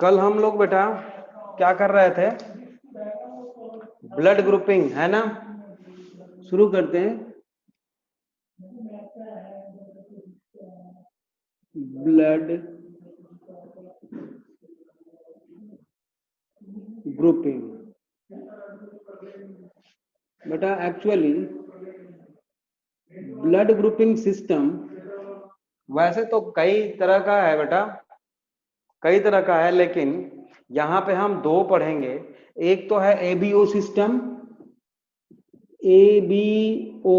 कल हम लोग बेटा क्या कर रहे थे, ब्लड ग्रुपिंग, है ना। शुरू करते हैं। ब्लड ग्रुपिंग बेटा, एक्चुअली ब्लड ग्रुपिंग सिस्टम वैसे तो कई तरह का है बेटा, कई तरह का है, लेकिन यहां पे हम दो पढ़ेंगे। एक तो है ABO system, ABO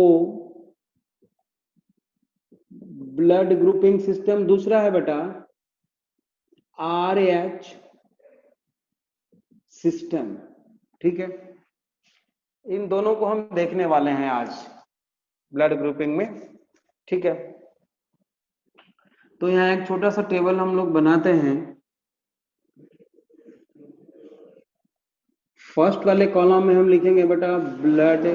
blood grouping system. दूसरा है बेटा आरएच सिस्टम। ठीक है, इन दोनों को हम देखने वाले हैं आज ब्लड ग्रुपिंग में। ठीक है, तो यहाँ एक छोटा सा टेबल हम लोग बनाते हैं। फर्स्ट वाले कॉलम में हम लिखेंगे बेटा ब्लड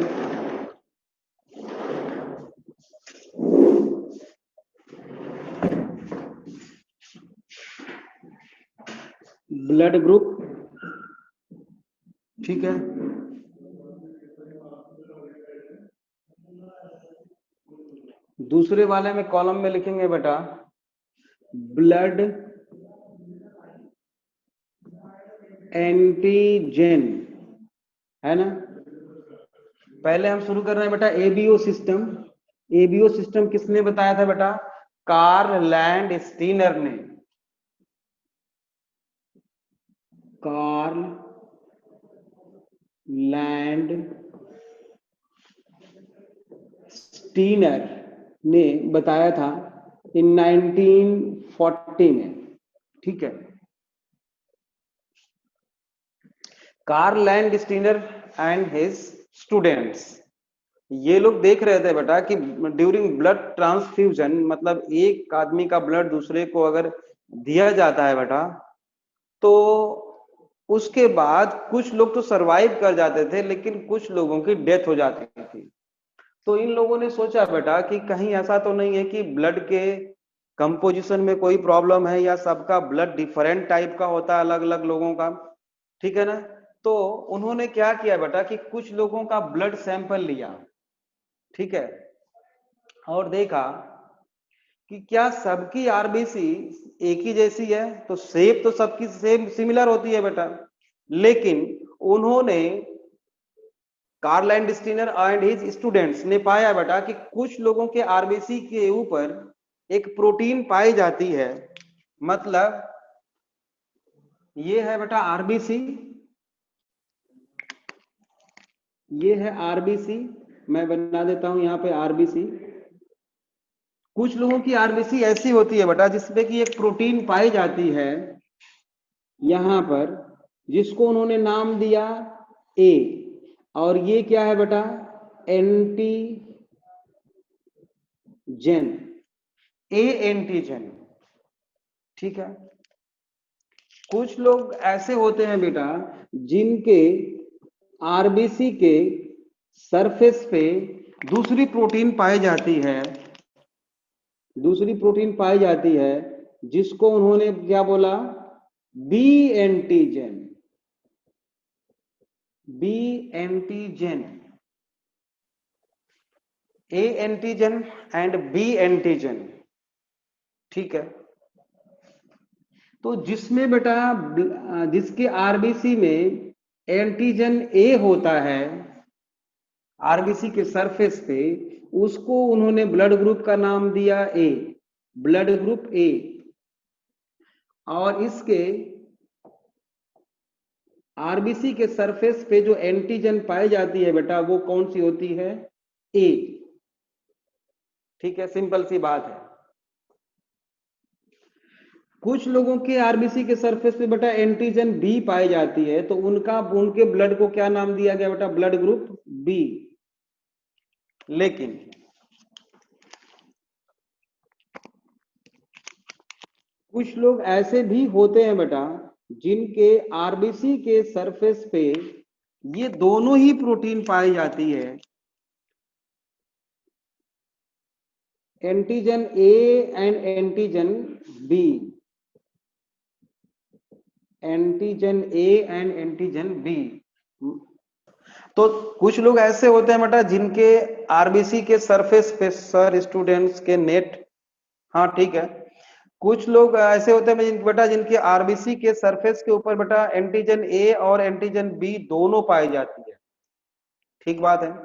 ग्रुप। ठीक है, दूसरे वाले में कॉलम में लिखेंगे बेटा ब्लड एंटीजन, है ना। पहले हम शुरू कर रहे हैं बेटा एबीओ सिस्टम। एबीओ सिस्टम किसने बताया था बेटा? कार्ल लैंड स्टीनर ने। कार्ल लैंड स्टीनर ने बताया था इन 1940 में। ठीक है, Karl Landsteiner and his students, ये लोग देख रहे थे बेटा कि ड्यूरिंग ब्लड ट्रांसफ्यूजन, मतलब एक आदमी का ब्लड दूसरे को अगर दिया जाता है बेटा, तो उसके बाद कुछ लोग तो सरवाइव कर जाते थे, लेकिन कुछ लोगों की डेथ हो जाती थी। तो इन लोगों ने सोचा बेटा कि कहीं ऐसा तो नहीं है कि ब्लड के कंपोजिशन में कोई प्रॉब्लम है, या सबका ब्लड डिफरेंट टाइप का होता है अलग अलग लोगों का। ठीक है ना। तो उन्होंने क्या किया बेटा कि कुछ लोगों का ब्लड सैंपल लिया, ठीक है, और देखा कि क्या सबकी आरबीसी एक ही जैसी है। तो शेप तो सबकी सेम सिमिलर होती है बेटा, लेकिन उन्होंने Karl Landsteiner and his students ने पाया बेटा कि कुछ लोगों के आरबीसी के ऊपर एक प्रोटीन पाई जाती है। मतलब ये है बेटा आरबीसी, ये है आरबीसी, मैं बना देता हूं यहां पे आरबीसी। कुछ लोगों की आरबीसी ऐसी होती है बेटा जिसमें कि एक प्रोटीन पाई जाती है यहां पर, जिसको उन्होंने नाम दिया ए। और ये क्या है बेटा? Antigen, A antigen. ठीक है, कुछ लोग ऐसे होते हैं बेटा जिनके आरबीसी के सरफेस पे दूसरी प्रोटीन पाई जाती है, दूसरी प्रोटीन पाई जाती है, जिसको उन्होंने क्या बोला? B antigen, B antigen, A antigen and B antigen. ठीक है, तो जिसमें बेटा जिसके आरबीसी में एंटीजन ए होता है आरबीसी के सरफेस पे, उसको उन्होंने ब्लड ग्रुप का नाम दिया ए, ब्लड ग्रुप ए। और इसके आरबीसी के सरफेस पे जो एंटीजन पाई जाती है बेटा, वो कौन सी होती है? ए। ठीक है, सिंपल सी बात है। कुछ लोगों के आरबीसी के सरफेस पे बेटा एंटीजन बी पाई जाती है, तो उनके ब्लड को क्या नाम दिया गया बेटा? Blood group B. लेकिन कुछ लोग ऐसे भी होते हैं बेटा जिनके आरबीसी के सरफेस पे ये दोनों ही प्रोटीन पाई जाती है, antigen A and antigen B. Antigen A and antigen B. तो कुछ लोग ऐसे होते हैं बेटा जिनके आरबीसी के सरफेस पे सर स्टूडेंट्स के नेट, हाँ ठीक है, कुछ लोग ऐसे होते हैं बेटा जिनके आरबीसी के सरफेस के ऊपर बेटा एंटीजन ए और एंटीजन बी दोनों पाई जाती है, ठीक बात है।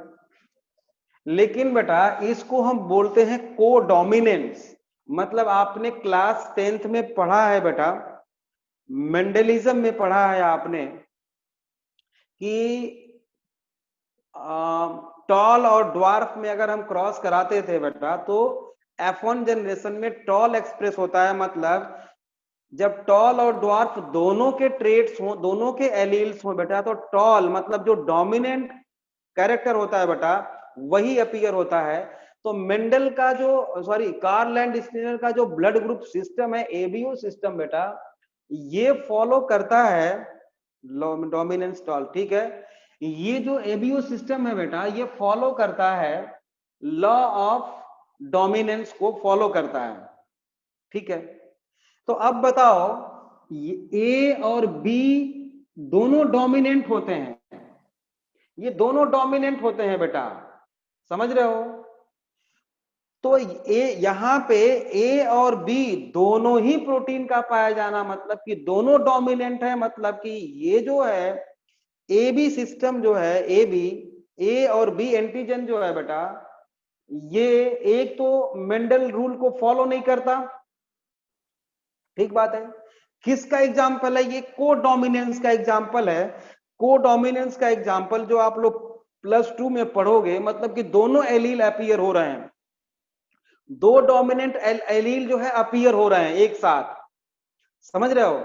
लेकिन बेटा इसको हम बोलते हैं कोडोमिनेंस। मतलब आपने क्लास 10th में पढ़ा है बेटा, मेंडलिज्म में पढ़ा है आपने कि टॉल और ड्वार्फ में अगर हम क्रॉस कराते थे बेटा तो F1 जनरेशन में टॉल एक्सप्रेस होता है। मतलब जब टॉल और ड्वार्फ दोनों के ट्रेट्स हो, दोनों के एलील्स हो बेटा, तो टॉल मतलब जो डोमिनेंट कैरेक्टर होता है बेटा वही अपीयर होता है। तो मेंडल का जो कार्ल एंड स्टीनर का जो ब्लड ग्रुप सिस्टम है, एबीओ सिस्टम बेटा, ये फॉलो करता है डोमिनेंस टॉल, ठीक है। ये जो एबीओ सिस्टम है बेटा ये फॉलो करता है लॉ ऑफ डोमिनेंस को फॉलो करता है, ठीक है। तो अब बताओ ए और बी दोनों डोमिनेंट होते हैं, ये दोनों डोमिनेंट होते हैं बेटा, समझ रहे हो। तो ए यहां पे ए और बी दोनों ही प्रोटीन का पाया जाना मतलब कि दोनों डोमिनेंट है। मतलब कि ये जो है ए बी सिस्टम जो है, ए बी, ए और बी एंटीजन जो है बेटा, ये एक तो मेंडल रूल को फॉलो नहीं करता, ठीक बात है। किसका एग्जाम्पल है ये? कोडोमिनेंस का एग्जाम्पल है। कोडोमिनेंस का एग्जाम्पल जो आप लोग +2 में पढ़ोगे, मतलब कि दोनों एलील अपीयर हो रहे हैं, दो डोमिनेंट एलील जो है अपीयर हो रहे हैं एक साथ, समझ रहे हो।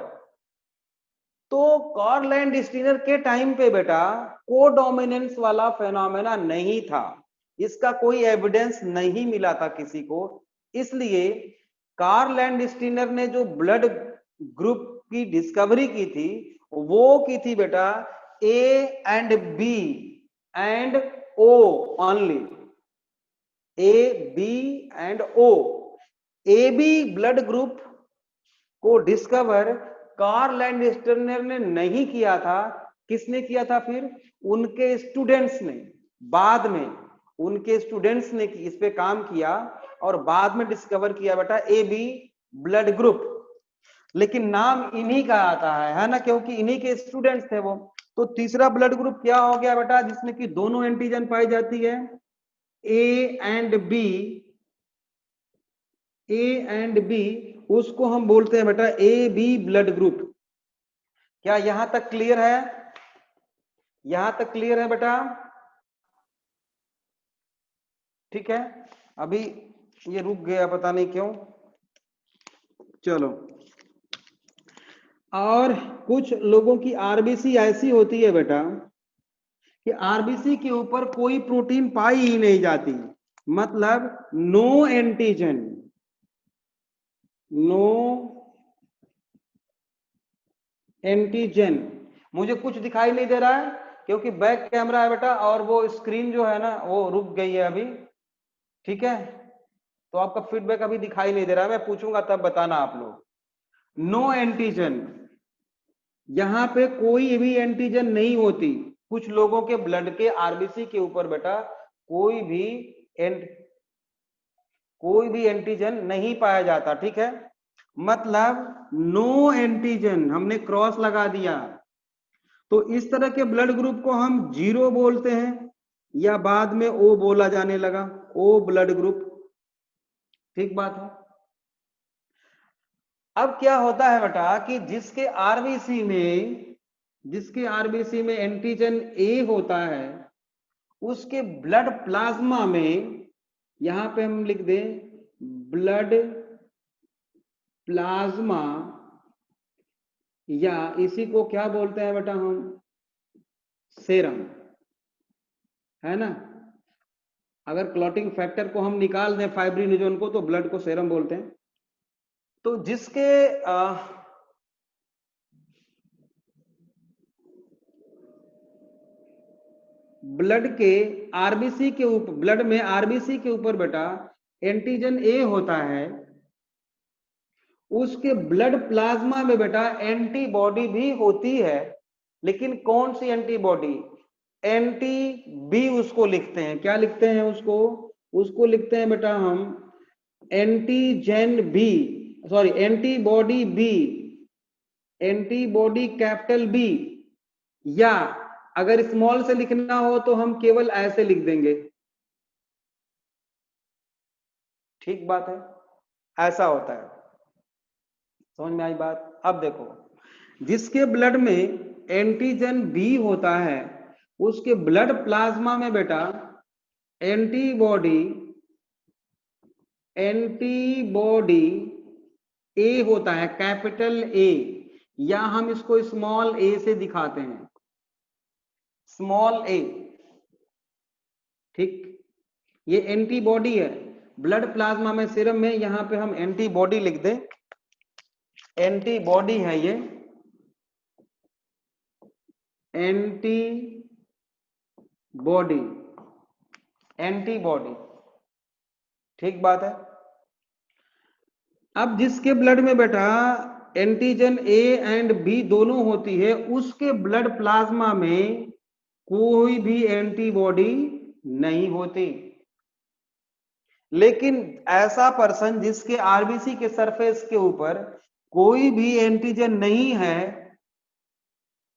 तो कार्ल एंड स्टीनर के टाइम पे बेटा कोडोमिनेंस वाला फेनोमेना नहीं था, इसका कोई एविडेंस नहीं मिला था किसी को। इसलिए कार्ल एंड स्टीनर ने जो ब्लड ग्रुप की डिस्कवरी की थी वो की थी बेटा A and B and O only, A B and O. A B blood group को डिस्कवर कार्ल एंड स्टर्नर ने नहीं किया था, किसने किया था फिर? उनके स्टूडेंट्स ने। बाद में उनके स्टूडेंट्स ने इस पे काम किया और बाद में डिस्कवर किया बेटा ए बी ब्लड ग्रुप। लेकिन नाम इन्हीं का आता है ना, क्योंकि इन्हीं के स्टूडेंट्स थे वो। तो तीसरा ब्लड ग्रुप क्या हो गया बेटा जिसमें कि दोनों एंटीजन पाई जाती है? A and B, A and B, उसको हम बोलते हैं बेटा ए बी ब्लड ग्रुप। क्या यहां तक क्लियर है? यहां तक क्लियर है बेटा? ठीक है। अभी ये रुक गया पता नहीं क्यों, चलो। और कुछ लोगों की आरबीसी ऐसी होती है बेटा कि आरबीसी के ऊपर कोई प्रोटीन पाई ही नहीं जाती, मतलब नो एंटीजन, नो एंटीजन। मुझे कुछ दिखाई नहीं दे रहा है क्योंकि बैक कैमरा है बेटा और वो स्क्रीन जो है ना वो रुक गई है अभी, ठीक है। तो आपका फीडबैक अभी दिखाई नहीं दे रहा है, मैं पूछूंगा तब बताना आप लोग। नो एंटीजन, यहां पे कोई भी एंटीजन नहीं होती। कुछ लोगों के ब्लड के आरबीसी के ऊपर बेटा एंट कोई भी एंटीजन नहीं पाया जाता, ठीक है। मतलब नो एंटीजन, हमने क्रॉस लगा दिया। तो इस तरह के ब्लड ग्रुप को हम जीरो बोलते हैं या बाद में ओ बोला जाने लगा, ओ ब्लड ग्रुप, ठीक बात है। अब क्या होता है बेटा कि जिसके आरबीसी में एंटीजन ए होता है उसके ब्लड प्लाज्मा में, यहां पे हम लिख दें ब्लड प्लाज्मा, या इसी को क्या बोलते हैं बेटा हम? सेरम, है ना। अगर क्लॉटिंग फैक्टर को हम निकाल दें फाइब्रिनोजन को तो ब्लड को सेरम बोलते हैं। तो जिसके ब्लड के आरबीसी के ऊपर, ब्लड में आरबीसी के ऊपर बेटा एंटीजन ए होता है, उसके ब्लड प्लाज्मा में बेटा एंटीबॉडी भी होती है, लेकिन कौन सी एंटीबॉडी? एंटी बी उसको लिखते हैं। क्या लिखते हैं उसको? उसको लिखते हैं बेटा हम antigen B, sorry antibody B, antibody capital B, या अगर स्मॉल से लिखना हो तो हम केवल ऐसे लिख देंगे। ठीक बात है, ऐसा होता है। समझ में आई बात? अब देखो, जिसके ब्लड में एंटीजन बी होता है उसके ब्लड प्लाज्मा में बेटा एंटीबॉडी एंटीबॉडी ए होता है, कैपिटल ए, या हम इसको स्मॉल ए से दिखाते हैं, स्मॉल ए। ठीक, ये एंटीबॉडी है ब्लड प्लाज्मा में, सीरम में, यहां पे हम एंटीबॉडी लिख दें, एंटीबॉडी है ये, एंटीबॉडी, एंटीबॉडी। ठीक बात है। अब जिसके ब्लड में बेटा एंटीजन ए एंड बी दोनों होती है उसके ब्लड प्लाज्मा में कोई भी एंटीबॉडी नहीं होती। लेकिन ऐसा पर्सन जिसके आरबीसी के सरफेस के ऊपर कोई भी एंटीजन नहीं है,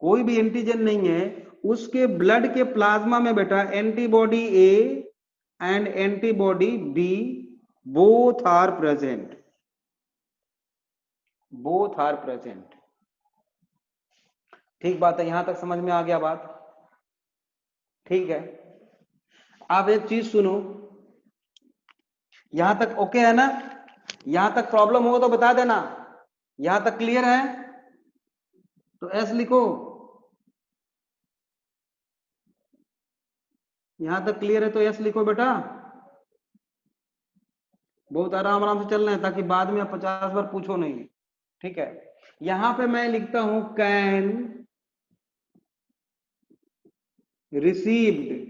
कोई भी एंटीजन नहीं है, उसके ब्लड के प्लाज्मा में बेटा antibody A and antibody B both are present, both are present. ठीक बात है, यहां तक समझ में आ गया बात? ठीक है। अब एक चीज सुनो, यहां तक ओके है ना? यहां तक प्रॉब्लम हो तो बता देना। यहां तक क्लियर है तो एस लिखो। यहां तक क्लियर है तो एस लिखो बेटा। बहुत आराम आराम से चलना है ताकि बाद में आप 50 बार पूछो नहीं। ठीक है, यहां पे मैं लिखता हूं कैन रिसीव्ड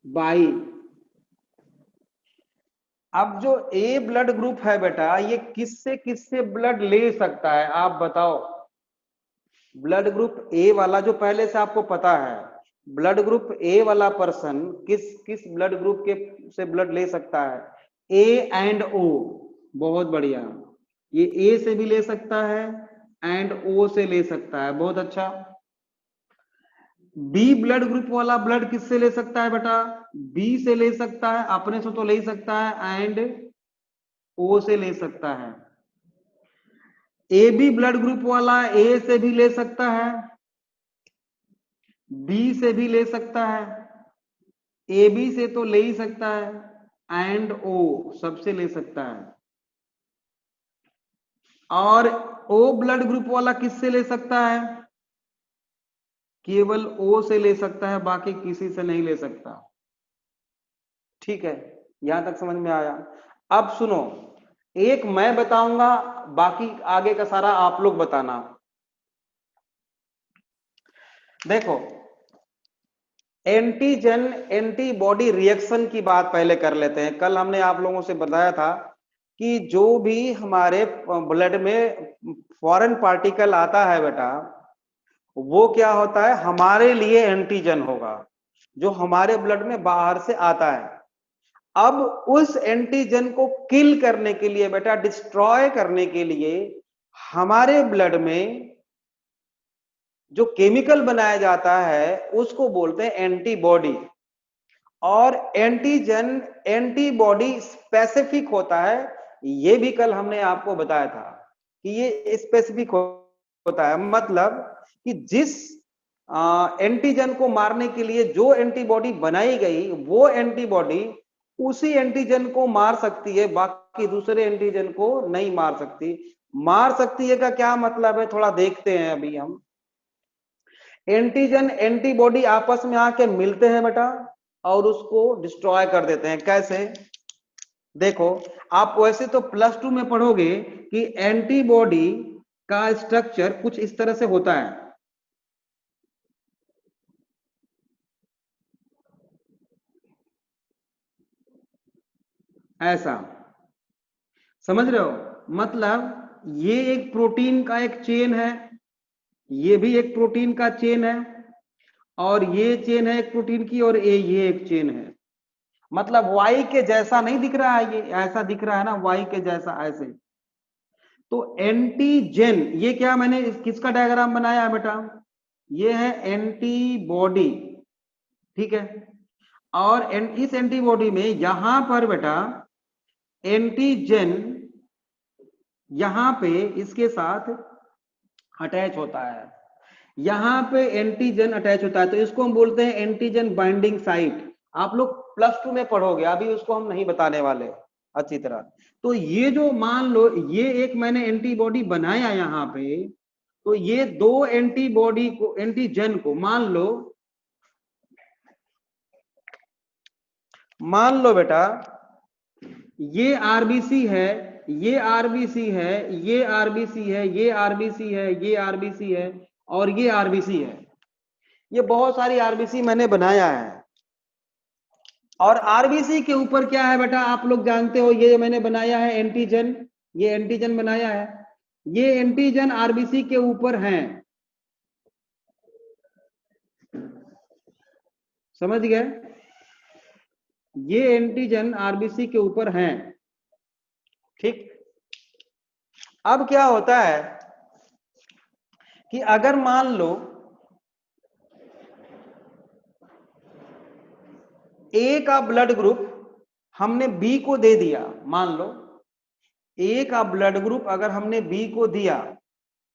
बाई। अब जो ए ब्लड ग्रुप है बेटा ये किससे किससे ब्लड ले सकता है आप बताओ? ब्लड ग्रुप ए वाला जो पहले से आपको पता है, ब्लड ग्रुप ए वाला पर्सन किस किस ब्लड ग्रुप के से ब्लड ले सकता है? ए एंड ओ। बहुत बढ़िया, ये ए से भी ले सकता है एंड ओ से ले सकता है, बहुत अच्छा। बी ब्लड ग्रुप वाला ब्लड किससे ले सकता है बेटा? बी से ले सकता है, अपने से तो ले सकता है, एंड ओ से ले सकता है। ए बी ब्लड ग्रुप वाला ए से भी ले सकता है, बी से भी ले सकता है, ए बी से तो ले ही सकता है, एंड ओ सबसे ले सकता है। और ओ ब्लड ग्रुप वाला किससे ले सकता है? केवल ओ से ले सकता है, बाकी किसी से नहीं ले सकता। ठीक है, यहां तक समझ में आया? अब सुनो, एक मैं बताऊंगा, बाकी आगे का सारा आप लोग बताना। देखो, एंटीजन एंटीबॉडी रिएक्शन की बात पहले कर लेते हैं। कल हमने आप लोगों से बताया था कि जो भी हमारे ब्लड में फॉरेन पार्टिकल आता है बेटा, वो क्या होता है? हमारे लिए एंटीजन होगा, जो हमारे ब्लड में बाहर से आता है। अब उस एंटीजन को किल करने के लिए बेटा, डिस्ट्रॉय करने के लिए हमारे ब्लड में जो केमिकल बनाया जाता है उसको बोलते हैं एंटीबॉडी। और एंटीजन एंटीबॉडी स्पेसिफिक होता है, ये भी कल हमने आपको बताया था कि ये स्पेसिफिक होता है। मतलब कि जिस एंटीजन को मारने के लिए जो एंटीबॉडी बनाई गई वो एंटीबॉडी उसी एंटीजन को मार सकती है, बाकी दूसरे एंटीजन को नहीं मार सकती। मार सकती है का क्या मतलब है, थोड़ा देखते हैं अभी हम। एंटीजन एंटीबॉडी आपस में आके मिलते हैं बेटा और उसको डिस्ट्रॉय कर देते हैं। कैसे? देखो, आप वैसे तो +2 में पढ़ोगे कि एंटीबॉडी का स्ट्रक्चर कुछ इस तरह से होता है। ऐसा, समझ रहे हो? मतलब ये एक प्रोटीन का एक चेन है, ये भी एक प्रोटीन का चेन है, और ये चेन है एक प्रोटीन की, और ये एक चेन है। मतलब वाई के जैसा नहीं दिख रहा है, ये ऐसा दिख रहा है ना, वाई के जैसा ऐसे। तो एंटीजेन, ये क्या मैंने किसका डायग्राम बनाया है बेटा? ये है एंटीबॉडी, ठीक है। और इस एंटीबॉडी में यहां पर बेटा एंटीजेन यहां पे इसके साथ अटैच होता है, यहां पे एंटीजन अटैच होता है, तो इसको हम बोलते हैं एंटीजन बाइंडिंग साइट। आप लोग +2 में पढ़ोगे, अभी उसको हम नहीं बताने वाले अच्छी तरह। तो ये जो मान लो ये एक मैंने एंटीबॉडी बनाया यहां पे, तो ये दो एंटीबॉडी को, एंटीजन को मान लो बेटा ये आरबीसी है, ये आरबीसी है, ये आरबीसी है, ये आरबीसी है, ये आरबीसी है, और ये आरबीसी है। ये बहुत सारी आरबीसी मैंने बनाया है। और आरबीसी के ऊपर क्या है बेटा, आप लोग जानते हो, ये मैंने बनाया है एंटीजन, ये एंटीजन बनाया है, ये एंटीजन आरबीसी के ऊपर हैं, समझ गए? ये एंटीजन आरबीसी के ऊपर हैं, ठीक। अब क्या होता है कि अगर मान लो ए का ब्लड ग्रुप हमने बी को दे दिया, मान लो ए का ब्लड ग्रुप अगर हमने बी को दिया,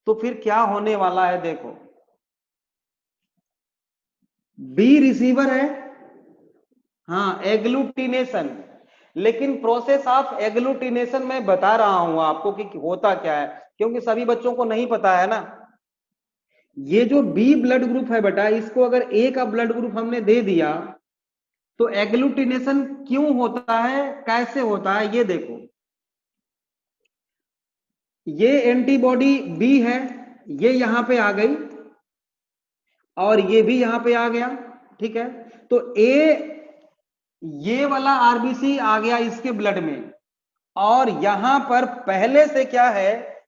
तो फिर क्या होने वाला है देखो। बी रिसीवर है, हाँ, एग्लूटिनेशन। लेकिन प्रोसेस ऑफ एग्लूटिनेशन मैं बता रहा हूं आपको कि होता क्या है, क्योंकि सभी बच्चों को नहीं पता है ना। ये जो बी ब्लड ग्रुप है बेटा, इसको अगर ए का ब्लड ग्रुप हमने दे दिया, तो एग्लूटिनेशन क्यों होता है, कैसे होता है, ये देखो। ये एंटीबॉडी बी है, ये यहां पे आ गई, और ये भी यहां पे आ गया, ठीक है। तो ये वाला आरबीसी आ गया इसके ब्लड में, और यहां पर पहले से क्या है,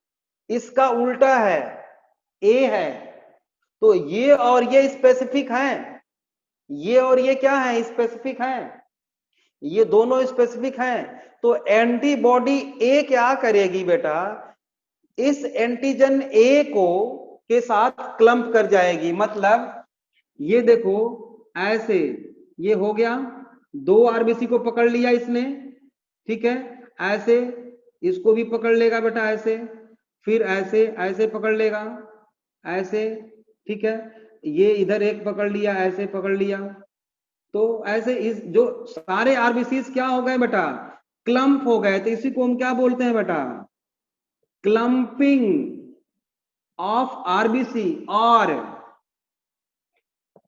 इसका उल्टा है, ए है। तो ये और ये स्पेसिफिक हैं, ये और ये क्या है, स्पेसिफिक हैं, ये दोनों स्पेसिफिक हैं। तो एंटीबॉडी ए क्या करेगी बेटा, इस एंटीजन ए को के साथ क्लम्प कर जाएगी। मतलब ये देखो ऐसे, ये हो गया, दो आरबीसी को पकड़ लिया इसने, ठीक है। ऐसे इसको भी पकड़ लेगा बेटा, ऐसे, फिर ऐसे ऐसे पकड़ लेगा, ऐसे, ठीक है। ये इधर एक पकड़ लिया, ऐसे पकड़ लिया, तो ऐसे इस जो सारे आरबीसी क्या हो गए बेटा, क्लम्प हो गए। तो इसी को हम क्या बोलते हैं बेटा, क्लम्पिंग ऑफ आरबीसी और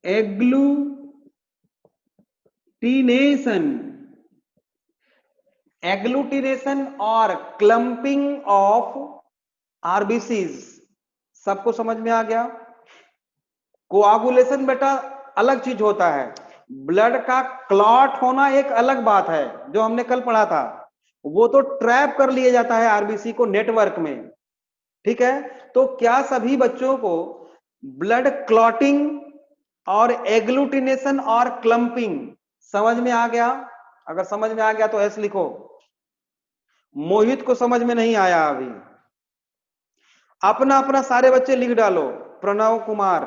एग्लूटिनेशन। एग्लूटिनेशन और क्लम्पिंग ऑफ आरबीसीज, सबको समझ में आ गया? कोआगुलेशन बेटा अलग चीज होता है, ब्लड का क्लॉट होना एक अलग बात है, जो हमने कल पढ़ा था। वो तो ट्रैप कर लिया जाता है आरबीसी को नेटवर्क में, ठीक है। तो क्या सभी बच्चों को ब्लड क्लॉटिंग और एग्लूटिनेशन और क्लम्पिंग समझ में आ गया? अगर समझ में आ गया तो एस लिखो। मोहित को समझ में नहीं आया अभी, अपना अपना सारे बच्चे लिख डालो। प्रणव कुमार,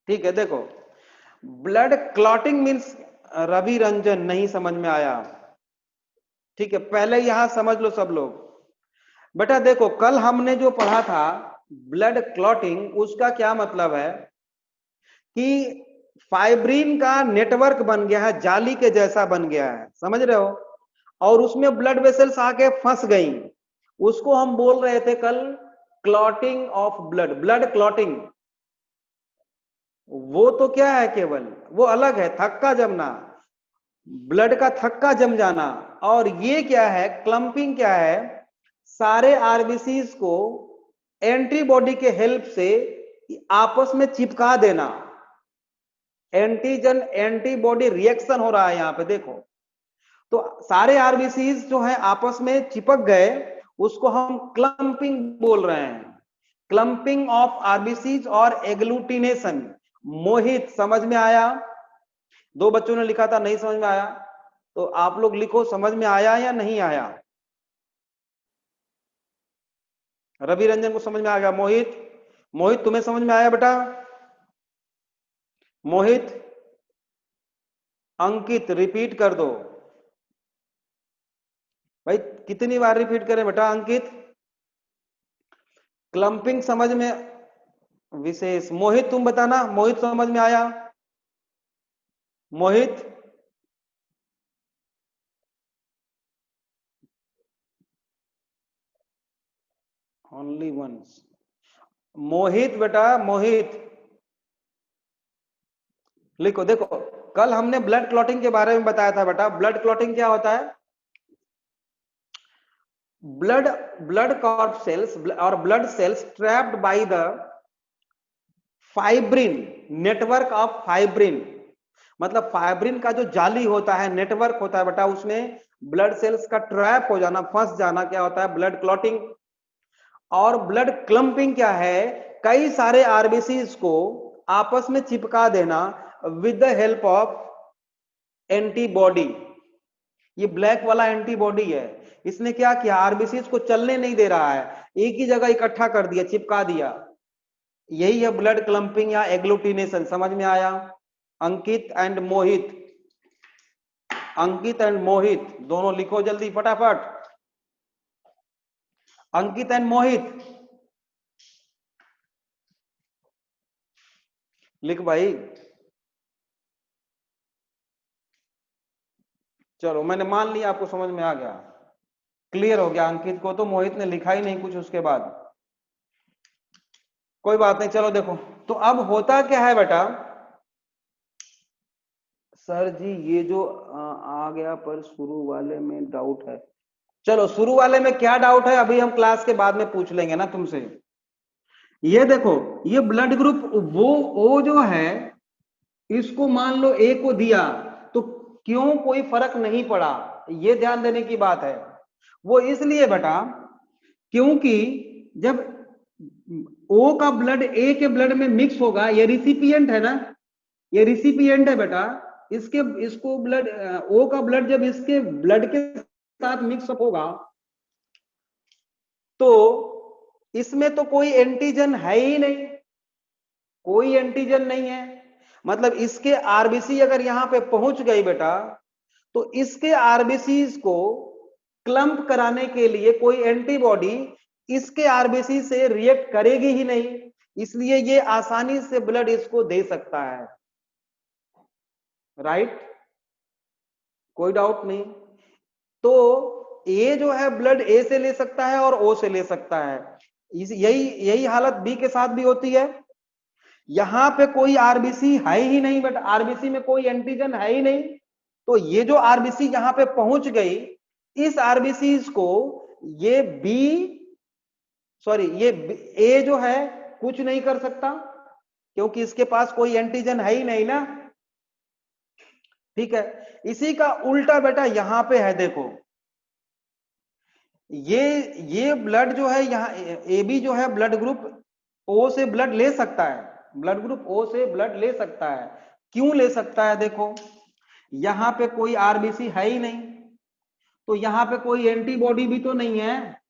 ठीक है। देखो blood clotting means, Ravi Ranjan नहीं समझ में आया, ठीक है। पहले यहां समझ लो सब लोग। बेटा देखो कल हमने जो पढ़ा था ब्लड क्लॉटिंग, उसका क्या मतलब है कि फाइब्रिन का नेटवर्क बन गया है, जाली के जैसा बन गया है, समझ रहे हो, और उसमें ब्लड वेसल्स आके फंस गई। उसको हम बोल रहे थे कल clotting of blood, blood clotting. वो तो क्या है, केवल वो अलग है, थक्का जमना, ब्लड का थक्का जम जाना। और ये क्या है, क्लम्पिंग क्या है, सारे आरबीसीज को एंटीबॉडी के हेल्प से आपस में चिपका देना। एंटीजन एंटीबॉडी रिएक्शन हो रहा है यहाँ पे देखो। तो सारे आरबीसीज जो है आपस में चिपक गए, उसको हम क्लम्पिंग बोल रहे हैं, क्लम्पिंग ऑफ आरबीसीज और एग्लूटिनेशन। मोहित समझ में आया? दो बच्चों ने लिखा था नहीं समझ में आया, तो आप लोग लिखो समझ में आया या नहीं आया। रवि रंजन को समझ में आ गया। मोहित, मोहित तुम्हें समझ में आया बेटा? मोहित, अंकित रिपीट कर दो भाई, कितनी बार रिपीट करें बेटा? अंकित क्लम्पिंग समझ में, विशेष। मोहित तुम बताना, मोहित समझ में आया? मोहित, ओनली वंस। मोहित बेटा, मोहित लिखो। देखो कल हमने ब्लड क्लॉटिंग के बारे में बताया था बेटा। ब्लड क्लॉटिंग क्या होता है? ब्लड ब्लड कॉर्पसेल्स और blood cells trapped by the fibrin, network of fibrin. मतलब फाइब्रिन का जो जाली होता है, नेटवर्क होता है बेटा, उसमें ब्लड सेल्स का ट्रैप हो जाना, फंस जाना, क्या होता है? Blood clotting. और ब्लड क्लम्पिंग क्या है? कई सारे आरबीसीज को आपस में चिपका देना with the help of antibody. ये ब्लैक वाला एंटीबॉडी है, इसने क्या किया? आरबीसीज को चलने नहीं दे रहा है, एक ही जगह इकट्ठा कर दिया, चिपका दिया। यही है ब्लड क्लम्पिंग या एग्लूटिनेशन। समझ में आया? अंकित एंड मोहित, अंकित एंड मोहित दोनों लिखो जल्दी फटाफट। अंकित एंड मोहित लिख भाई। चलो मैंने मान लिया आपको समझ में आ गया, क्लियर हो गया। अंकित को तो मोहित ने लिखा ही नहीं कुछ उसके बाद, कोई बात नहीं। चलो देखो, तो अब होता क्या है बेटा? सर जी ये जो आ गया, पर शुरू वाले में डाउट है। चलो शुरू वाले में क्या डाउट है अभी हम क्लास के बाद में पूछ लेंगे ना तुमसे। ये देखो, ये ब्लड ग्रुप वो ओ जो है, इसको मान लो ए को दिया, तो क्यों कोई फर्क नहीं पड़ा? ये ध्यान देने की बात है। वो इसलिए बेटा क्योंकि जब ओ का ब्लड ए के ब्लड में मिक्स होगा, ये रिसिपिएंट है ना, ये रिसिपिएंट है बेटा, इसके इसको ब्लड ओ का ब्लड जब इसके ब्लड के साथ मिक्सअप होगा, तो इसमें तो कोई एंटीजन है ही नहीं, कोई एंटीजन नहीं है। मतलब इसके आरबीसी अगर यहां पे पहुंच गई बेटा, तो इसके आरबीसी को क्लम्प कराने के लिए कोई एंटीबॉडी इसके आरबीसी से रिएक्ट करेगी ही नहीं, इसलिए ये आसानी से ब्लड इसको दे सकता है। राइट, कोई डाउट नहीं। तो ए जो है ब्लड ए से ले सकता है और ओ से ले सकता है। यही यही हालत बी के साथ भी होती है। यहां पे कोई आरबीसी है ही नहीं, बट आरबीसी में कोई एंटीजन है ही नहीं, तो ये जो आरबीसी यहां पे पहुंच गई, इस आरबीसी को ये बी, सॉरी ये ए जो है कुछ नहीं कर सकता, क्योंकि इसके पास कोई एंटीजन है ही नहीं ना। ठीक है, इसी का उल्टा बेटा यहां पे है। देखो ये ब्लड जो है यहाँ, ए बी जो है ब्लड ग्रुप ओ से ब्लड ले सकता है, ब्लड ग्रुप ओ से ब्लड ले सकता है। क्यों ले सकता है? देखो यहां पे कोई आरबीसी है ही नहीं, तो यहां पे कोई एंटीबॉडी भी तो नहीं है,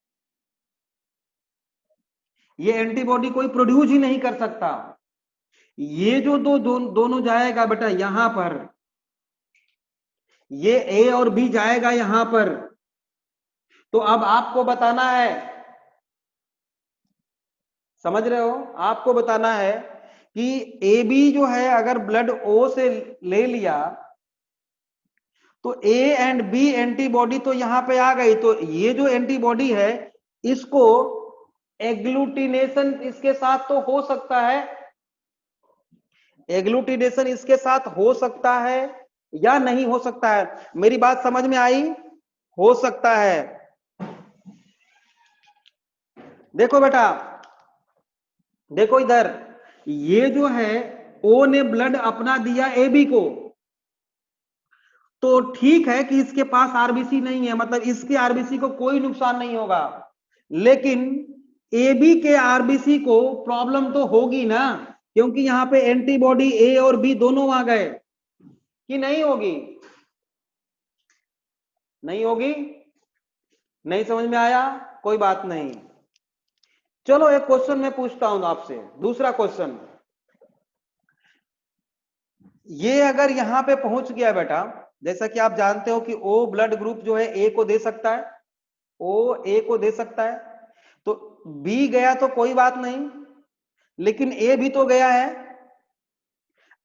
ये एंटीबॉडी कोई प्रोड्यूस ही नहीं कर सकता। ये जो दोनों जाएगा बेटा यहां पर, ये ए और बी जाएगा यहां पर, तो अब आपको बताना है, समझ रहे हो? आपको बताना है कि ए बी जो है अगर ब्लड ओ से ले लिया, तो ए एंड बी एंटीबॉडी तो यहां पे आ गई, तो ये जो एंटीबॉडी है इसको एग्लूटिनेशन इसके साथ तो हो सकता है, एग्लूटिनेशन इसके साथ हो सकता है या नहीं हो सकता है? मेरी बात समझ में आई? हो सकता है। देखो बेटा, देखो इधर, ये जो है ओ ने ब्लड अपना दिया ए बी को, तो ठीक है कि इसके पास आरबीसी नहीं है, मतलब इसके आरबीसी को कोई नुकसान नहीं होगा, लेकिन ए बी के आरबीसी को प्रॉब्लम तो होगी ना, क्योंकि यहां पे एंटीबॉडी ए और बी दोनों आ गए, कि नहीं होगी? नहीं होगी? नहीं समझ में आया? कोई बात नहीं। चलो एक क्वेश्चन मैं पूछता हूं आपसे, दूसरा क्वेश्चन। ये अगर यहां पे पहुंच गया बेटा, जैसा कि आप जानते हो कि ओ ब्लड ग्रुप जो है ए को दे सकता है, ओ ए को दे सकता है, तो बी गया तो कोई बात नहीं, लेकिन ए भी तो गया है।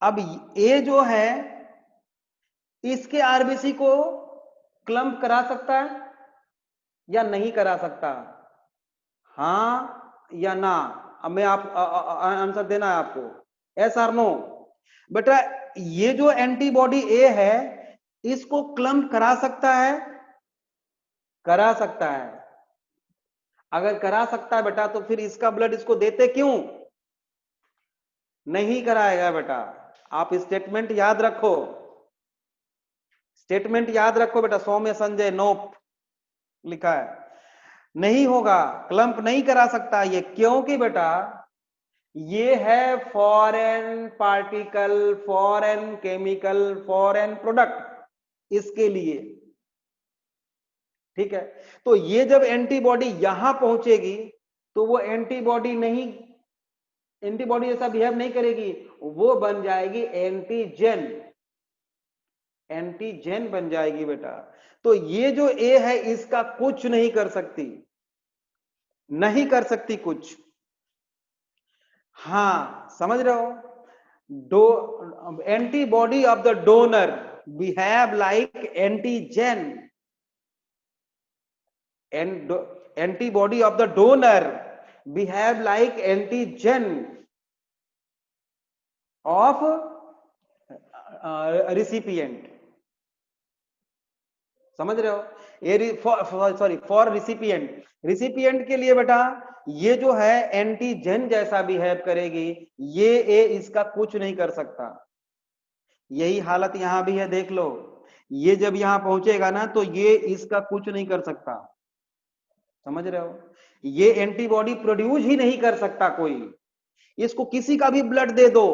अब ए जो है इसके आरबीसी को क्लम्प करा सकता है या नहीं करा सकता? हाँ या ना? अब मैं आप आंसर देना है आपको, यस और नो। बेटा ये जो एंटीबॉडी ए है इसको क्लम्प करा सकता है? करा सकता है। अगर करा सकता है बेटा तो फिर इसका ब्लड इसको देते क्यों? नहीं कराएगा बेटा। आप स्टेटमेंट याद रखो, स्टेटमेंट याद रखो बेटा। सौम्य संजय नोप लिखा है, नहीं होगा, क्लम्प नहीं करा सकता ये, क्योंकि बेटा ये है foreign particle, foreign chemical, foreign product इसके लिए, ठीक है। तो ये जब एंटीबॉडी यहां पहुंचेगी तो वो एंटीबॉडी नहीं, एंटीबॉडी जैसा बिहेव नहीं करेगी, वो बन जाएगी एंटीजेन, एंटीजेन बन जाएगी बेटा। तो ये जो ए है इसका कुछ नहीं कर सकती, नहीं कर सकती कुछ। हाँ समझ रहे हो? Antibody of the donor behave like antigen, and antibody of the donor behave like antigen of recipient। समझ रहे हो? ये सॉरी फॉर रिसिपिएंट, रिसिपिएंट के लिए बेटा ये जो है एंटीजेन जैसा बिहेव करेगी, ये ए इसका कुछ नहीं कर सकता। यही हालत यहां भी है, देख लो, ये जब यहां पहुंचेगा ना तो ये इसका कुछ नहीं कर सकता, समझ रहे हो? ये एंटीबॉडी प्रोड्यूस ही नहीं कर सकता कोई। इसको किसी का भी ब्लड दे दो,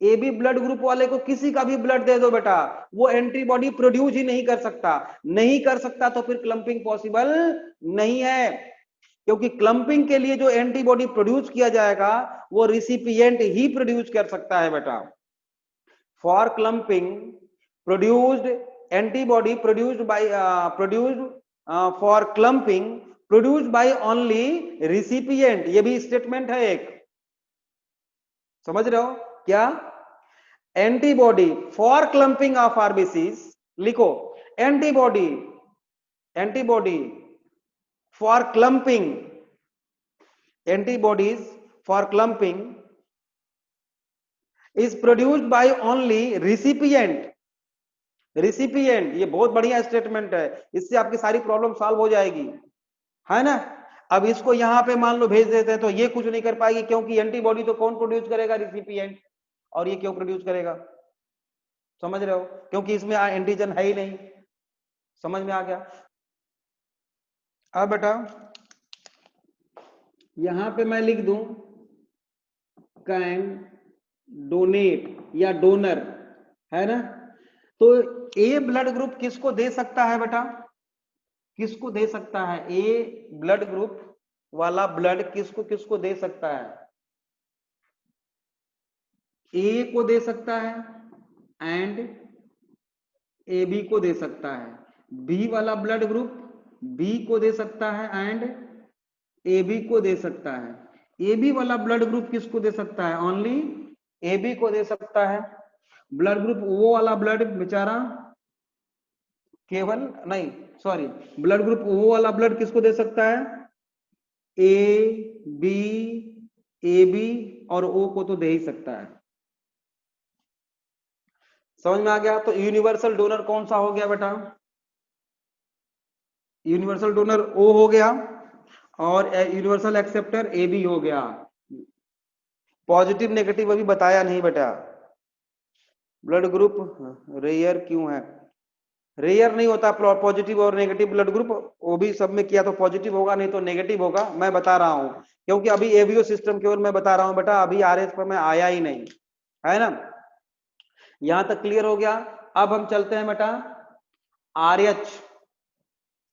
ए बी ब्लड ग्रुप वाले को किसी का भी ब्लड दे दो बेटा, वो एंटीबॉडी प्रोड्यूस ही नहीं कर सकता। नहीं कर सकता तो फिर क्लम्पिंग पॉसिबल नहीं है, क्योंकि क्लम्पिंग के लिए जो एंटीबॉडी प्रोड्यूस किया जाएगा वो रिसिपिएंट ही प्रोड्यूस कर सकता है बेटा। For clumping produced antibody produced by for clumping produced by only recipient, ये भी स्टेटमेंट है एक, समझ रहे हो क्या? Antibody for clumping of RBCs, लिखो antibody, antibody for clumping, antibodies for clumping is produced by only recipient, recipient, ये बहुत बढ़िया स्टेटमेंट है, इससे आपकी सारी प्रॉब्लम सॉल्व हो जाएगी, है ना? अब इसको यहां पे मान लो भेज देते हैं तो ये कुछ नहीं कर पाएगी, क्योंकि एंटीबॉडी तो कौन प्रोड्यूस करेगा? रिसिपिएंट। और ये क्यों प्रोड्यूस करेगा? समझ रहे हो? क्योंकि इसमें एंटीजन है ही नहीं। समझ में आ गया? अब बेटा यहां पे मैं लिख दूं कैन डोनेट या डोनर, है ना? तो ए ब्लड ग्रुप किसको दे सकता है बेटा? किसको दे सकता है? ए ब्लड ग्रुप वाला ब्लड किसको किसको दे सकता है? ए को दे सकता है एंड ए बी को दे सकता है, बी वाला ब्लड ग्रुप बी को दे सकता है एंड ए बी को दे सकता है, ए बी वाला ब्लड ग्रुप किसको दे सकता है? ओनली ए बी को दे सकता है। ब्लड ग्रुप ओ वाला ब्लड बेचारा केवल नहीं, सॉरी, ब्लड ग्रुप ओ वाला ब्लड किसको दे सकता है? ए बी और ओ को तो दे ही सकता है। समझ में आ गया? तो यूनिवर्सल डोनर कौन सा हो गया बेटा? यूनिवर्सल डोनर ओ हो गया और यूनिवर्सल एक्सेप्टर ए बी हो गया। पॉजिटिव नेगेटिव अभी बताया नहीं बेटा, ब्लड ग्रुप रेयर क्यों है? रेयर नहीं होता पॉजिटिव और नेगेटिव ब्लड ग्रुप, वो भी सब में किया तो पॉजिटिव होगा, नहीं तो नेगेटिव होगा। मैं बता रहा हूं क्योंकि अभी एबीओ सिस्टम केवल मैं बता रहा हूं बेटा, अभी आरएच पर मैं आया ही नहीं, है ना। यहां तक क्लियर हो गया। अब हम चलते हैं बेटा आरएच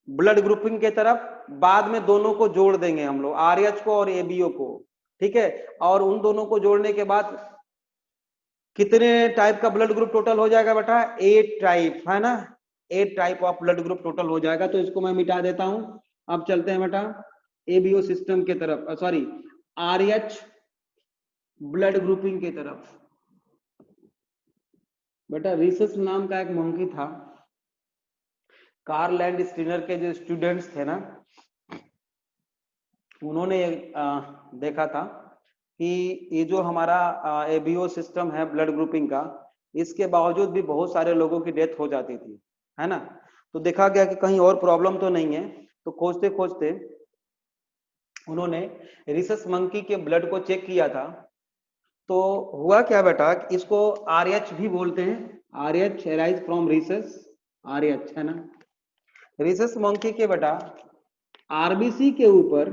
ब्लड ग्रुपिंग के तरफ। बाद में दोनों को जोड़ देंगे हम लोग, आरएच को और एबीओ को, ठीक है। और उन दोनों को जोड़ने के बाद कितने टाइप का ब्लड ग्रुप टोटल हो जाएगा बेटा? 8 टाइप, है ना। 8 type of blood group total हो जाएगा, तो इसको मैं मिटा देता हूं। अब चलते हैं बेटा एबीओ सिस्टम के तरफ, सॉरी आरएच ब्लड ग्रुपिंग के तरफ। बेटा रिसस नाम का एक मंकी था, कार्ल लैंड स्टीनर के जो स्टूडेंट्स थे ना, उन्होंने देखा था कि ये जो हमारा एबीओ सिस्टम है ब्लड ग्रुपिंग का, इसके बावजूद भी बहुत सारे लोगों की डेथ हो जाती थी, है ना। तो देखा गया कि कहीं और प्रॉब्लम तो नहीं है, तो खोजते खोजते उन्होंने रिसस मंकी के ब्लड को चेक किया था। तो हुआ क्या बेटा, इसको आरएच भी बोलते हैं, RH rise from rhesus, RH, है ना। रिसस मंकी के बेटा आरबीसी के ऊपर,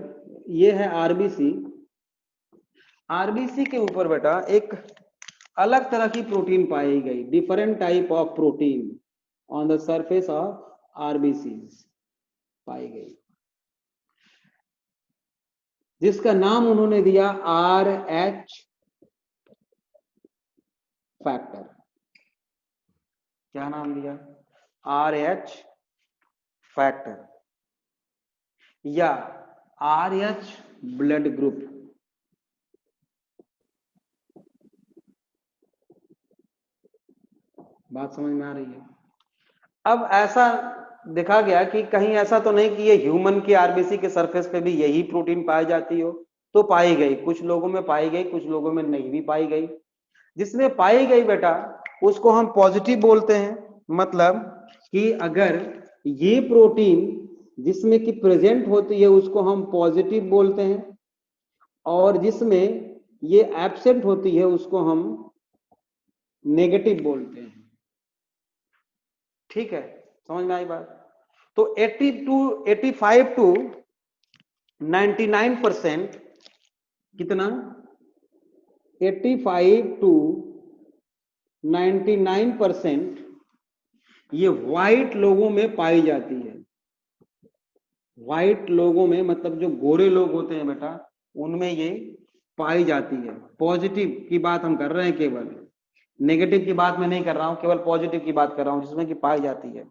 ये है आरबीसी, आरबीसी के ऊपर बेटा एक अलग तरह की प्रोटीन पाई गई, different type of protein on the surface of RBC पाई गई, जिसका नाम उन्होंने दिया आर एच फैक्टर। क्या नाम दिया? आर एच फैक्टर या आर एच ब्लड ग्रुप। बात समझ में आ रही है? अब ऐसा देखा गया कि कहीं ऐसा तो नहीं कि ये ह्यूमन की आरबीसी के सरफेस पे भी यही प्रोटीन पाई जाती हो, तो पाई गई, कुछ लोगों में पाई गई, कुछ लोगों में नहीं भी पाई गई। जिसमें पाई गई बेटा उसको हम पॉजिटिव बोलते हैं, मतलब कि अगर ये प्रोटीन जिसमें कि प्रेजेंट होती है उसको हम पॉजिटिव बोलते हैं, और जिसमें ये एब्सेंट होती है उसको हम नेगेटिव बोलते हैं। ठीक है, समझ में आई बात? तो 85 टू 99%, कितना? 85 टू 99% ये व्हाइट लोगों में पाई जाती है। व्हाइट लोगों में मतलब जो गोरे लोग होते हैं बेटा, उनमें ये पाई जाती है। पॉजिटिव की बात हम कर रहे हैं, केवल नेगेटिव की बात मैं नहीं कर रहा हूं, केवल पॉजिटिव की बात कर रहा हूं जिसमें कि पाई जाती है।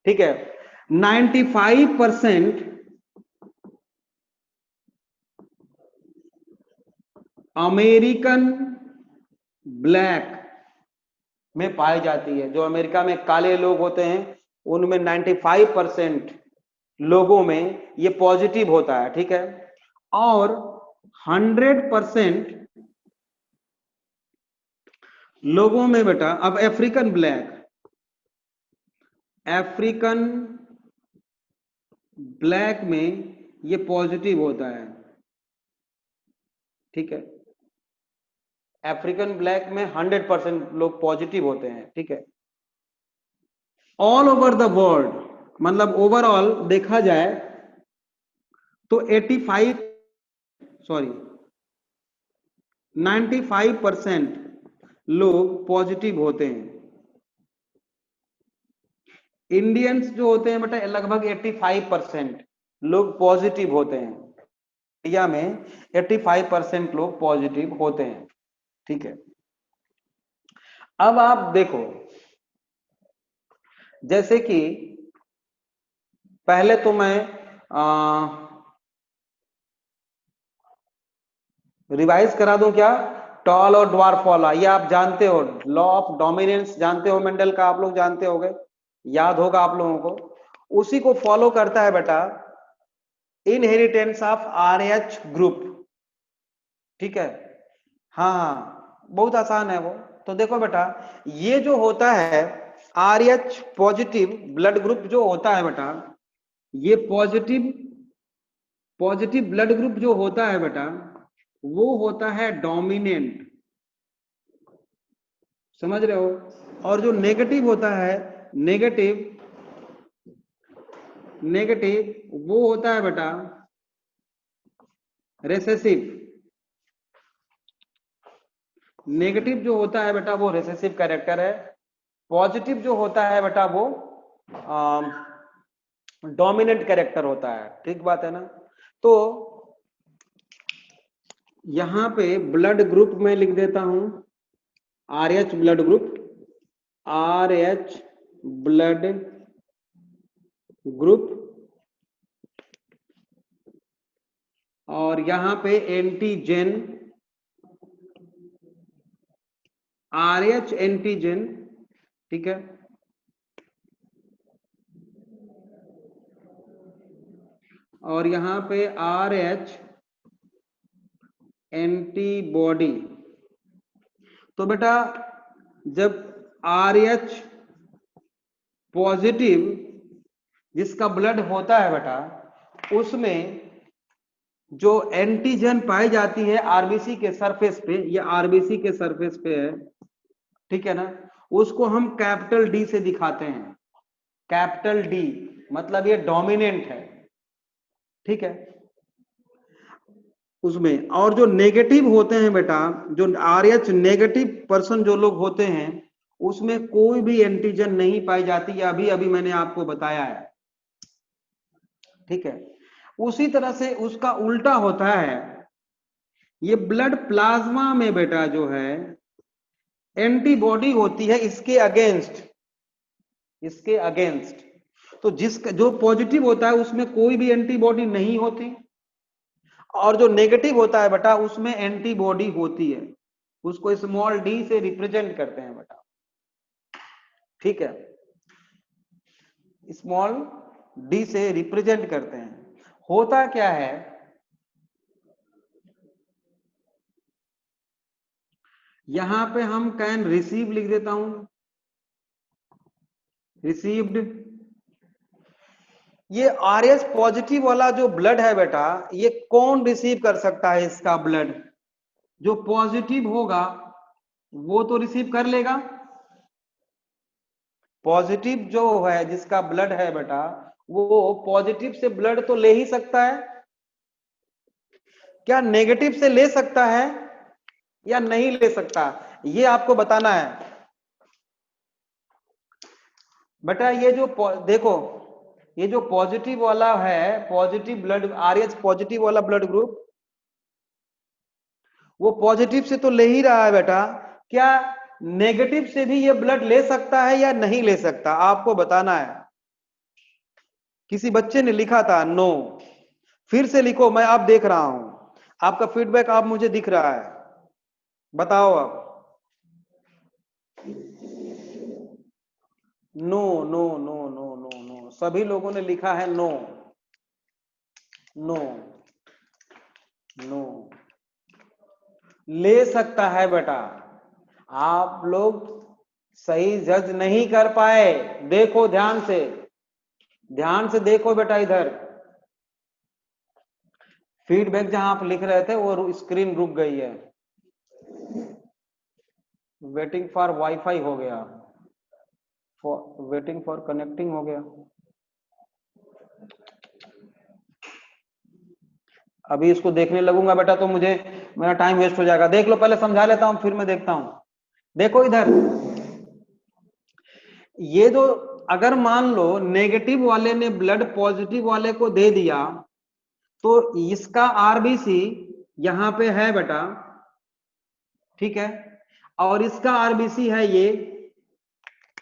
ठीक है, 95% अमेरिकन ब्लैक में पाई जाती है। जो अमेरिका में काले लोग होते हैं उनमें 95% लोगों में ये पॉजिटिव होता है, ठीक है। और 100% लोगों में बेटा, अब अफ्रीकन ब्लैक, अफ्रीकन ब्लैक में ये पॉजिटिव होता है, ठीक है। अफ्रीकन ब्लैक में 100% लोग पॉजिटिव होते हैं, ठीक है। ऑल ओवर द वर्ल्ड, मतलब ओवरऑल देखा जाए तो 95% लोग पॉजिटिव होते हैं। इंडियंस जो होते हैं बेटा लगभग 85% लोग पॉजिटिव होते हैं। इंडिया में 85% लोग पॉजिटिव होते हैं, ठीक है। अब आप देखो, जैसे कि पहले तो मैं रिवाइज करा दूं क्या, टॉल और ड्वार्फ वाला, ये आप जानते हो, लॉ ऑफ डोमिनेंस जानते हो मेंडल का, आप लोग जानते होंगे, याद होगा आप लोगों को। उसी को फॉलो करता है बेटा इनहेरिटेंस ऑफ आरएच ग्रुप, ठीक है। हाँ, बहुत आसान है वो। तो देखो बेटा, ये जो होता है आरएच पॉजिटिव ब्लड ग्रुप जो होता है बेटा, ये पॉजिटिव ब्लड ग्रुप जो होता है बेटा, वो होता है डोमिनेंट, समझ रहे हो? और जो नेगेटिव होता है, नेगेटिव वो होता है बेटा रेसेसिव। नेगेटिव जो होता है बेटा वो रेसेसिव कैरेक्टर है। पॉजिटिव जो होता है बेटा वो डोमिनेंट कैरेक्टर होता है। ठीक बात है ना? तो यहां पे ब्लड ग्रुप में लिख देता हूं RH blood group, RH blood group, और यहां पे एंटीजन RH एंटीजन। ठीक है, और यहां पे RH एंटीबॉडी। तो बेटा जब RH पॉजिटिव जिसका ब्लड होता है बेटा, उसमें जो एंटीजन पाई जाती है आरबीसी के सरफेस पे, ये आरबीसी के सरफेस पे है, ठीक है ना, उसको हम कैपिटल डी से दिखाते हैं। कैपिटल डी मतलब ये डोमिनेंट है। ठीक है, उसमें। और जो नेगेटिव होते हैं बेटा, जो RH नेगेटिव पर्सन जो लोग होते हैं, उसमें कोई भी एंटीजन नहीं पाई जाती, अभी अभी मैंने आपको बताया है। ठीक है, उसी तरह से उसका उल्टा होता है। ये ब्लड प्लाज्मा में बेटा जो है एंटीबॉडी होती है इसके अगेंस्ट, इसके अगेंस्ट। तो जिसका जो पॉजिटिव होता है उसमें कोई भी एंटीबॉडी नहीं होती, और जो नेगेटिव होता है बेटा उसमें एंटीबॉडी होती है। उसको स्मॉल डी से रिप्रेजेंट करते हैं बेटा। ठीक है, स्मॉल डी से रिप्रेजेंट करते हैं। होता क्या है, यहां पे हम कैन रिसीव लिख देता हूं, रिसीव्ड। ये RH पॉजिटिव वाला जो ब्लड है बेटा, ये कौन रिसीव कर सकता है? इसका ब्लड जो पॉजिटिव होगा वो तो रिसीव कर लेगा। पॉजिटिव जो है जिसका ब्लड है बेटा, वो पॉजिटिव से ब्लड तो ले ही सकता है। क्या नेगेटिव से ले सकता है या नहीं ले सकता? ये आपको बताना है बेटा। ये जो देखो, ये जो पॉजिटिव वाला है, पॉजिटिव ब्लड RH पॉजिटिव वाला ब्लड ग्रुप, वो पॉजिटिव से तो ले ही रहा है बेटा। क्या नेगेटिव से भी ये ब्लड ले सकता है या नहीं ले सकता? आपको बताना है। किसी बच्चे ने लिखा था नो। फिर से लिखो, मैं अब देख रहा हूं आपका फीडबैक, आप मुझे दिख रहा है, बताओ अब। No no no no no no, सभी लोगों ने लिखा है नो नो नो। ले सकता है बेटा। आप लोग सही जज नहीं कर पाए। देखो ध्यान से, ध्यान से देखो बेटा इधर। फीडबैक जहां आप लिख रहे थे वो स्क्रीन रुक गई है। वेटिंग फॉर वाईफाई हो गया, वेटिंग फॉर कनेक्टिंग हो गया। अभी इसको देखने लगूंगा बेटा तो मुझे मेरा टाइम वेस्ट हो जाएगा। देख लो, पहले समझा लेता हूं फिर मैं देखता हूं। देखो इधर, ये जो अगर मान लो नेगेटिव वाले ने ब्लड पॉजिटिव वाले को दे दिया, तो इसका आरबीसी यहां पे है बेटा, ठीक है, और इसका आरबीसी है ये,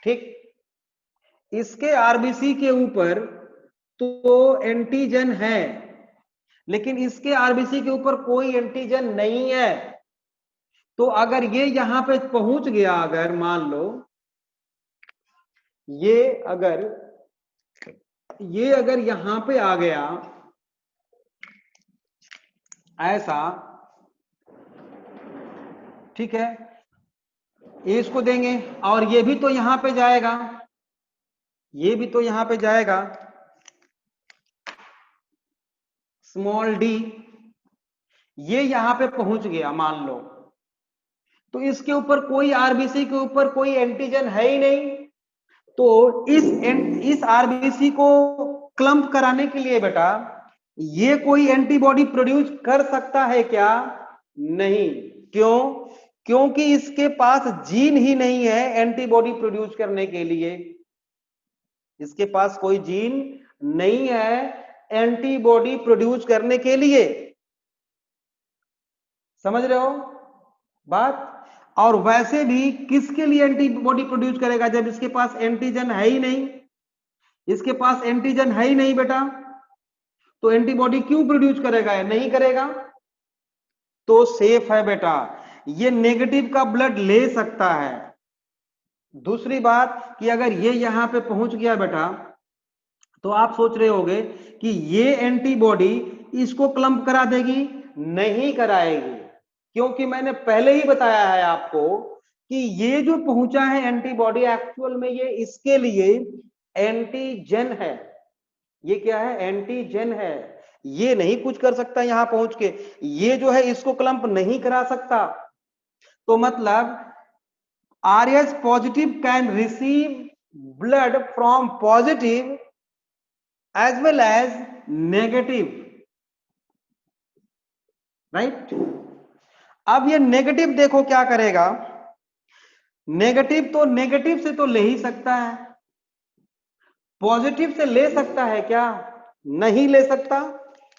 ठीक। इसके आरबीसी के ऊपर तो एंटीजन है, लेकिन इसके आरबीसी के ऊपर कोई एंटीजन नहीं है। तो अगर ये यहां पे पहुंच गया, अगर मान लो ये अगर यहां पे आ गया ऐसा, ठीक है, ये इसको देंगे, और ये भी तो यहां पे जाएगा, ये भी तो यहां पे जाएगा, स्मॉल डी। ये यहां पे पहुंच गया मान लो, तो इसके ऊपर कोई आरबीसी के ऊपर कोई एंटीजन है ही नहीं। तो इस आरबीसी को क्लम्प कराने के लिए बेटा ये कोई एंटीबॉडी प्रोड्यूस कर सकता है क्या? नहीं। क्यों? क्योंकि इसके पास जीन ही नहीं है एंटीबॉडी प्रोड्यूस करने के लिए। इसके पास कोई जीन नहीं है एंटीबॉडी प्रोड्यूस करने के लिए। समझ रहे हो बात? और वैसे भी किसके लिए एंटीबॉडी प्रोड्यूस करेगा जब इसके पास एंटीजन है ही नहीं? इसके पास एंटीजन है ही नहीं बेटा, तो एंटीबॉडी क्यों प्रोड्यूस करेगा? नहीं करेगा। तो सेफ है बेटा, ये नेगेटिव का ब्लड ले सकता है। दूसरी बात कि अगर ये यहां पे पहुंच गया बेटा, तो आप सोच रहे होंगे कि ये एंटीबॉडी इसको क्लम्प करा देगी? नहीं कराएगी, क्योंकि मैंने पहले ही बताया है आपको कि ये जो पहुंचा है एंटीबॉडी एक्चुअल में ये इसके लिए एंटीजन है। ये क्या है? एंटीजन है। ये नहीं कुछ कर सकता यहां पहुंच के, ये जो है इसको क्लम्प नहीं करा सकता। तो मतलब RH positive can receive blood from positive as well as negative, right? अब ये नेगेटिव देखो क्या करेगा। नेगेटिव तो नेगेटिव से तो ले ही सकता है, पॉजिटिव से ले सकता है क्या? नहीं ले सकता।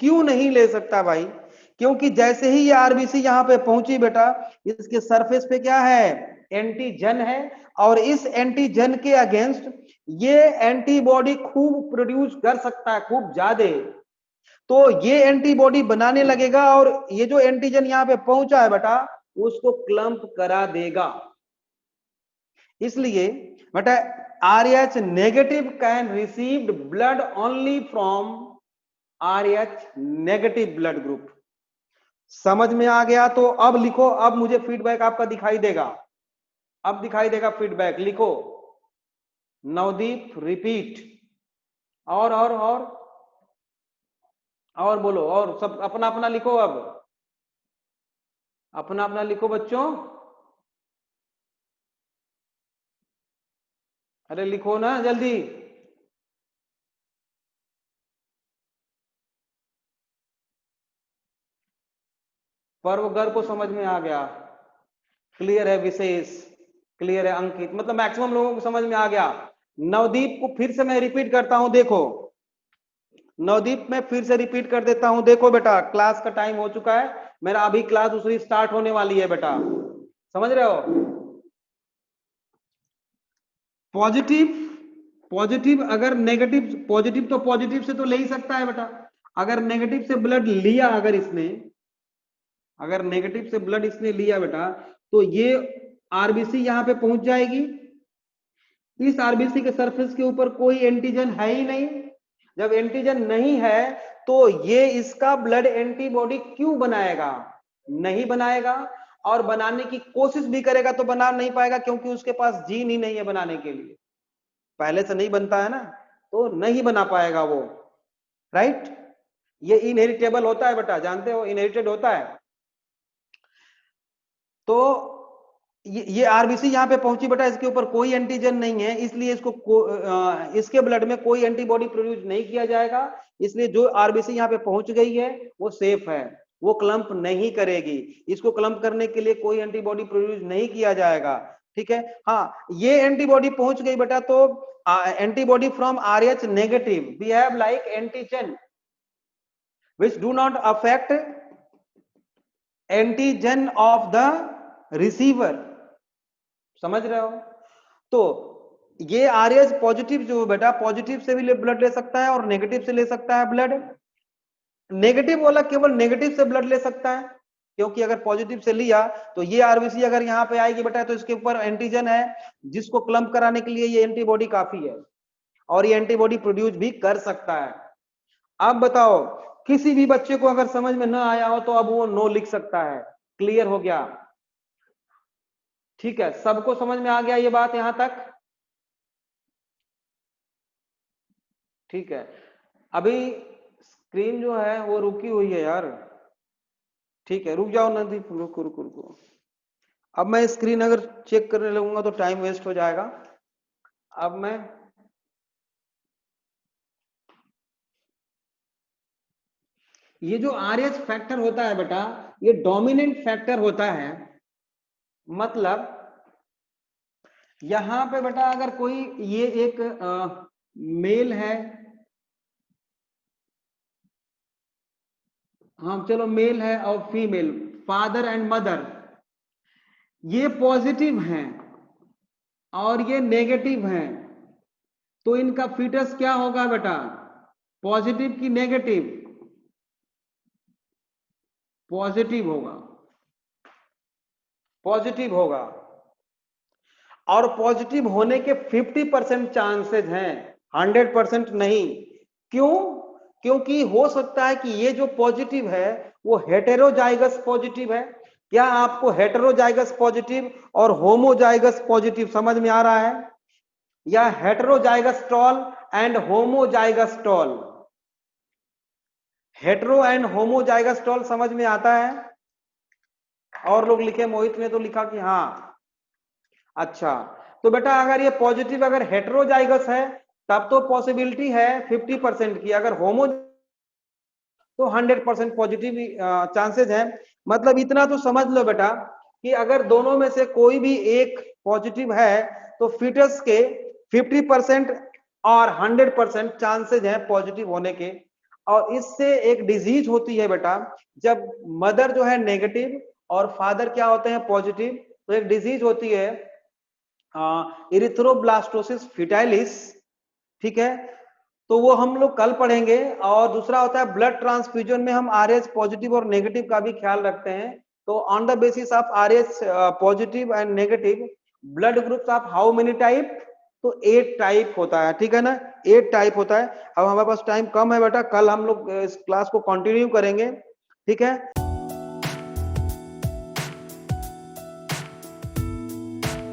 क्यों नहीं ले सकता भाई? क्योंकि जैसे ही ये आरबीसी यहां पे पहुंची बेटा, इसके सरफेस पे क्या है? एंटीजन है, और इस एंटीजन के अगेंस्ट ये एंटीबॉडी खूब प्रोड्यूस कर सकता है, खूब ज्यादा। तो ये एंटीबॉडी बनाने लगेगा और ये जो एंटीजन यहां पे पहुंचा है बेटा उसको क्लम्प करा देगा। इसलिए बेटा RH negative can received blood only from RH negative blood group. समझ में आ गया? तो अब लिखो, अब मुझे फीडबैक आपका दिखाई देगा, अब दिखाई देगा फीडबैक। लिखो नवदीप रिपीट, और बोलो, और सब अपना अपना लिखो, अब अपना अपना लिखो बच्चों। अरे लिखो ना जल्दी। पर्वगर को समझ में आ गया, क्लियर है विशेष, क्लियर है अंकित, मतलब मैक्सिमम लोगों को समझ में आ गया। नवदीप को फिर से मैं रिपीट करता हूं, देखो नवदीप मैं फिर से रिपीट कर देता हूं। देखो बेटा क्लास का टाइम हो चुका है, मेरा अभी क्लास दूसरी स्टार्ट होने वाली है बेटा, समझ रहे हो? पॉजिटिव, पॉजिटिव अगर नेगेटिव, पॉजिटिव तो पॉजिटिव से तो ले ही सकता है बेटा। अगर नेगेटिव से ब्लड लिया, अगर इसने, अगर नेगेटिव से ब्लड इसने लिया बेटा, तो ये आरबीसी यहां पे पहुंच जाएगी। इस आरबीसी के सरफेस के ऊपर कोई एंटीजन है ही नहीं। जब एंटीजन नहीं है तो ये इसका ब्लड एंटीबॉडी क्यों बनाएगा? नहीं बनाएगा। और बनाने की कोशिश भी करेगा तो बना नहीं पाएगा, क्योंकि उसके पास जीन ही नहीं है बनाने के लिए, पहले से नहीं बनता है ना, तो नहीं बना पाएगा वो, राइट? ये इनहेरिटेबल होता है बेटा, जानते हो, इनहेरिटेड होता है। तो ये आरबीसी यहां पे पहुंची बेटा, इसके ऊपर कोई एंटीजन नहीं है, इसलिए इसके ब्लड में कोई एंटीबॉडी प्रोड्यूस नहीं किया जाएगा। इसलिए जो आरबीसी यहां पे पहुंच गई है वो सेफ है, वो क्लम्प नहीं करेगी। इसको क्लम्प करने के लिए कोई एंटीबॉडी प्रोड्यूस नहीं किया जाएगा, ठीक है? हाँ, ये एंटीबॉडी पहुंच गई बेटा, तो antibody from RH negative we have like antigen which do not affect antigen of the receiver. समझ रहे हो? तो ये आरएच पॉजिटिव जो बेटा, पॉजिटिव से भी ब्लड ले सकता है और नेगेटिव से ले सकता है ब्लड। नेगेटिव वाला केवल नेगेटिव से ब्लड ले सकता है, क्योंकि अगर पॉजिटिव से लिया तो ये आरबीसी अगर यहाँ पे आएगी बेटा, तो इसके ऊपर एंटीजन है जिसको क्लम्प कराने के लिए ये एंटीबॉडी काफी है, और ये एंटीबॉडी प्रोड्यूस भी कर सकता है। अब बताओ, किसी भी बच्चे को अगर समझ में ना आया हो तो अब वो नो लिख सकता है। क्लियर हो गया? ठीक है, सबको समझ में आ गया ये बात यहां तक? ठीक है, अभी स्क्रीन जो है वो रुकी हुई है यार। ठीक है, रुक जाओ नंदी, रुको रुको रुको। अब मैं स्क्रीन अगर चेक करने लगूंगा तो टाइम वेस्ट हो जाएगा। अब मैं ये जो आर एच फैक्टर होता है बेटा, ये डोमिनेंट फैक्टर होता है। मतलब यहां पे बेटा अगर कोई ये एक मेल है, हाँ चलो मेल है और फीमेल, फादर एंड मदर, ये पॉजिटिव हैं और ये नेगेटिव हैं, तो इनका फीटस क्या होगा बेटा, पॉजिटिव की नेगेटिव, पॉजिटिव होगा, पॉजिटिव होगा। और पॉजिटिव होने के 50% चांसेस हैं, 100% नहीं। क्यों? क्योंकि हो सकता है कि ये जो पॉजिटिव है वो हेटेरोजाइगस पॉजिटिव है। क्या आपको हेटेरोजाइगस पॉजिटिव और होमोजाइगस पॉजिटिव समझ में आ रहा है? या heterozygous tall and homozygous tall, hetero and homozygous tall समझ में आता है? और लोग लिखे, मोहित ने तो लिखा कि हाँ। अच्छा, तो बेटा अगर ये पॉजिटिव अगर हेटेरोजाइगस है तब तो पॉसिबिलिटी है 50% की, अगर होमो तो 100% पॉजिटिव चांसेस है। मतलब इतना तो समझ लो बेटा कि अगर दोनों में से कोई भी एक पॉजिटिव है तो फीटस के 50% और 100% चांसेस हैं पॉजिटिव होने के। और इससे एक डिजीज होती है बेटा, जब मदर जो है नेगेटिव और फादर क्या होते हैं पॉजिटिव, तो एक डिजीज होती है इरिथ्रोब्लास्टोसिस फिटाइलिस, ठीक है, तो वो हम लोग कल पढ़ेंगे। और दूसरा होता है ब्लड ट्रांसफ्यूजन में हम आरएच पॉजिटिव और नेगेटिव का भी ख्याल रखते हैं। तो on the basis of RH positive and negative blood groups of how many type, तो 8 टाइप होता है, ठीक है ना, 8 टाइप होता है। अब हमारे पास टाइम कम है बेटा, कल हम लोग इस क्लास को कंटिन्यू करेंगे, ठीक है।